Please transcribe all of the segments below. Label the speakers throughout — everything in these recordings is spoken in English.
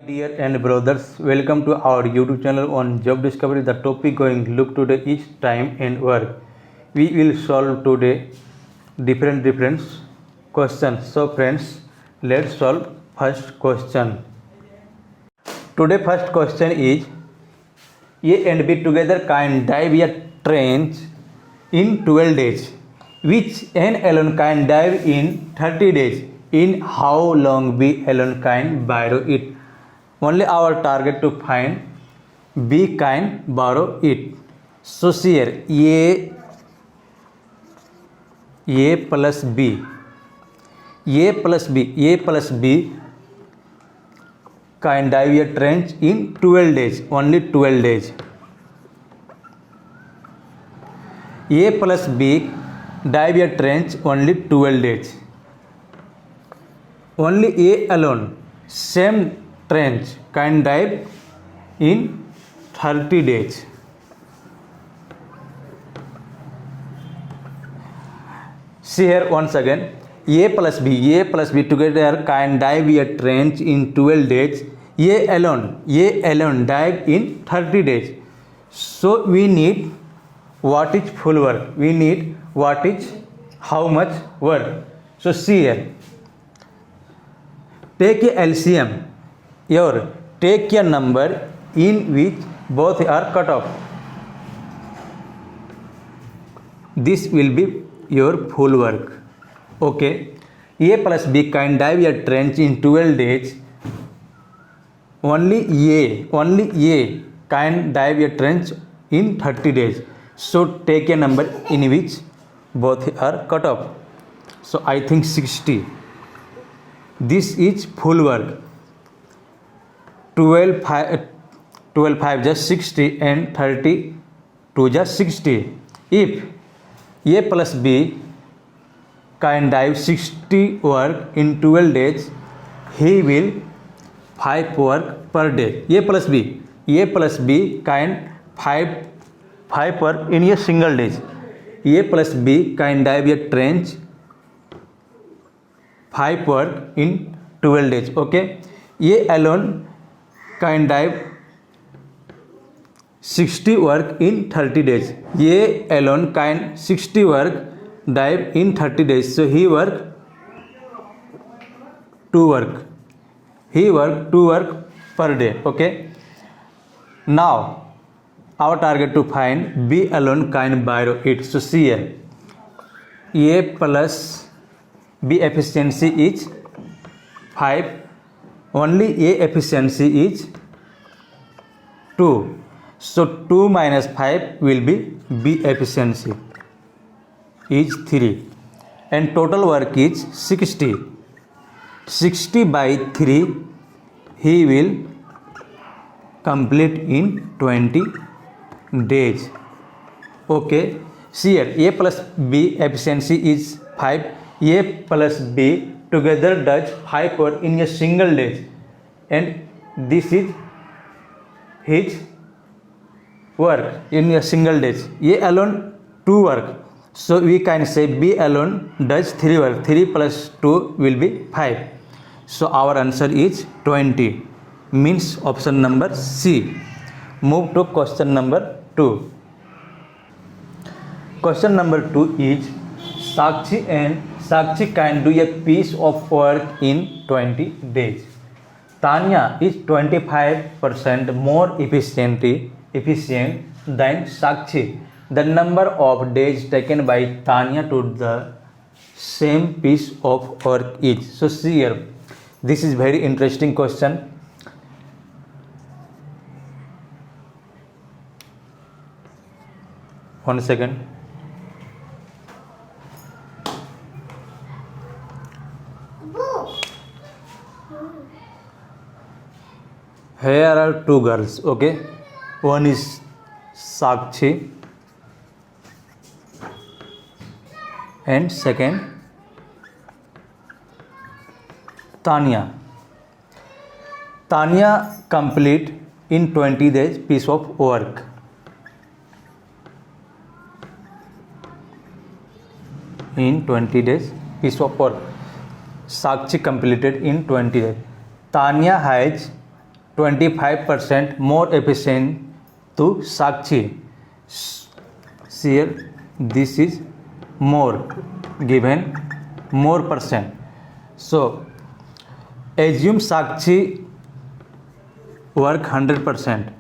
Speaker 1: Dear and brothers, welcome to our YouTube channel on Job Discovery. The topic going look today is time and work. We will solve today different questions. So friends, let's solve first question. Today first question is A and B together can dive a trench in 12 days, which N alone can dive in 30 days. In how long B alone can borrow it? Only our target to find B can borrow it. So here A plus B can dive a trench in 12 days, only 12 days. A plus B dive a trench only 12 days. Only A alone, same trench, can dive in 30 days. See here once again, A plus B together can dive a trench in 12 days. A alone dive in 30 days. So we need what is full work. We need what is how much work. So see here, take a LCM. Take a number in which both are cut off. This will be your full work. Okay. A plus B can dive a trench in 12 days. Only A can dive a trench in 30 days. So take a number in which both are cut off. So I think 60. This is full work. 12 5 just 60 and 30 2 just 60. If A plus B can dive 60 work in 12 days, he will 5 work per day. A plus B can 5 work in a single day. A plus B can dive a trench 5 work in 12 days. Okay. A alone can dive 60 work in 30 days. A alone can 60 work dive in 30 days. So he work 2 work. He work 2 work per day. Okay. Now our target to find B alone can borrow it. So see here, A plus B efficiency is 5. Only A efficiency is 2. So 2 minus 5 will be B efficiency is 3. And total work is 60. 60 by 3 he will complete in 20 days. Okay. See here, A plus B efficiency is 5. A plus B together does 5 work in a single day, and this is his work in a single day. A alone 2 work, so we can say B alone does 3 work. 3 plus 2 will be 5. So our answer is 20, means option number C. Move to question number 2. Question number 2 is Sakshi can do a piece of work in 20 days. Tanya is 25% more efficient than Sakshi. The number of days taken by Tanya to the same piece of work is. So see here, this is very interesting question. One second. Here are 2 girls. Okay, one is Sakshi and second Tanya. Tanya complete in 20 days piece of work. In 20 days piece of work. Sakshi completed in 20 days. Tanya has 25% more efficient to Sakshi. Here this is more given more percent. So assume Sakshi work 100%.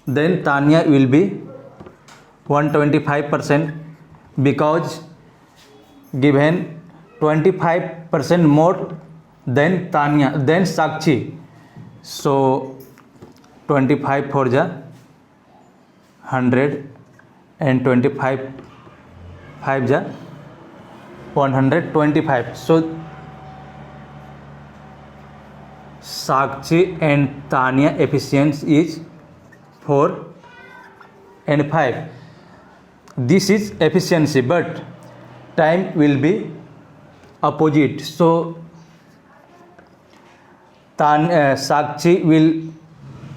Speaker 1: Then Tanya will be 125% because given 25% more than Tanya, then Sakshi. So 25 for the 100 and 25 5 the 125. So Sakshi and Tanya efficiency is 4 and 5. This is efficiency, but time will be opposite. So Sakshi will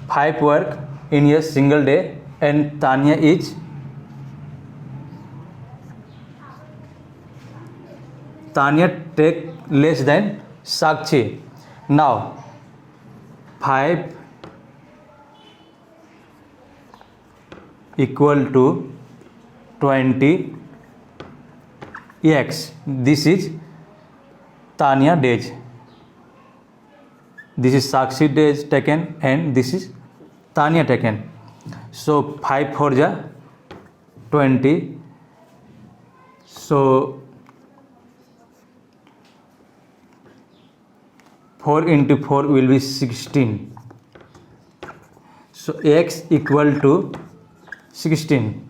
Speaker 1: 5 work in a single day and Tanya take less than Sakshi. Now 5 equal to 20x. This is Tanya days. This is Sakshi days taken and this is Tanya taken. So 5 for the 20. So 4 into 4 will be 16. So x equal to 16.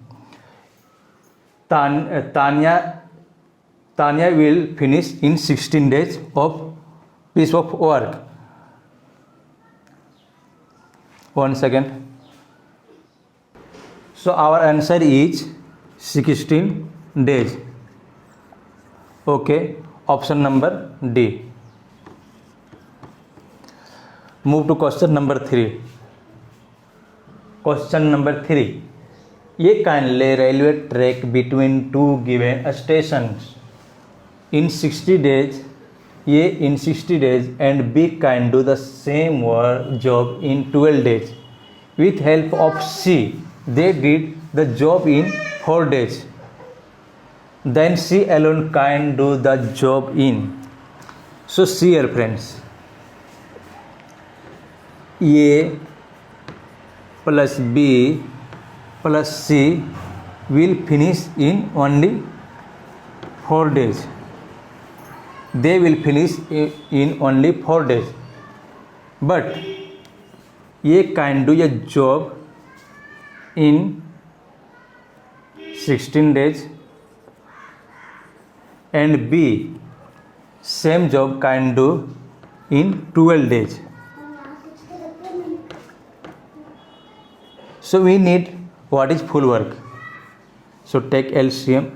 Speaker 1: Tanya will finish in 16 days of piece of work. 1 second. So our answer is 16 days. Okay, option number D. Move to question number 3. Question number 3. A can lay railway track between two given stations in 60 days. A in 60 days and B can do the same job in 12 days. With help of C, they did the job in 4 days. Then C alone can do the job in. So see here friends, A plus B plus C will finish in only 4 days. They will finish in only 4 days. But A can do a job in 16 days and B same job can do in 12 days. So we need what is full work. So take LCM.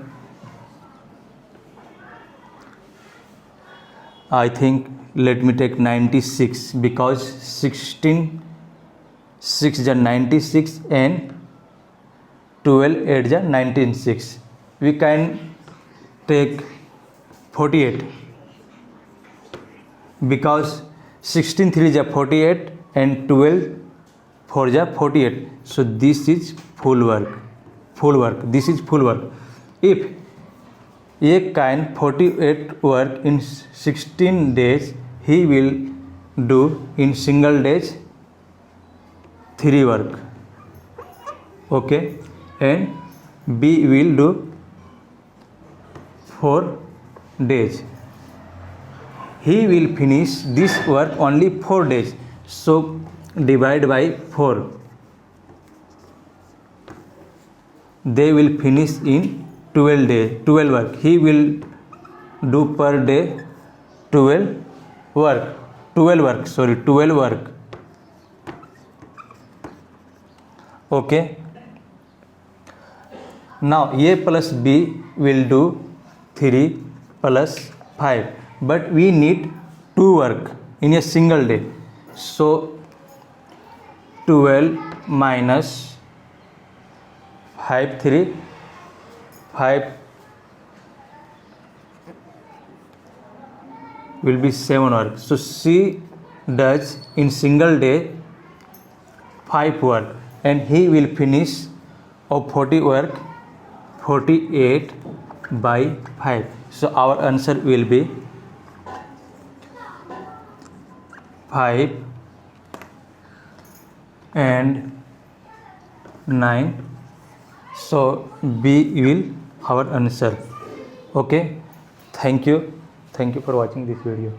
Speaker 1: I think let me take 96 because 16 6 is 96 and 12 8 is 196. We can take 48 because 16 3 is 48 and 12 4 is 48. So this is full work. This is full work. If A can 48 work in 16 days, he will do in single days 3 work. Okay, and B will do 4 days. He will finish this work only 4 days. So divide by 4. They will finish in 12 days, 12 work. He will do per day 12 work. Okay. Now A plus B will do 3 plus 5. But we need 2 work in a single day. So 12 minus 5 3 5 will be 7 work. So she does in single day 5 work, and he will finish of 40 work 48 by 5. So our answer will be 5 and 9. So B will our answer. Okay, thank you for watching this video.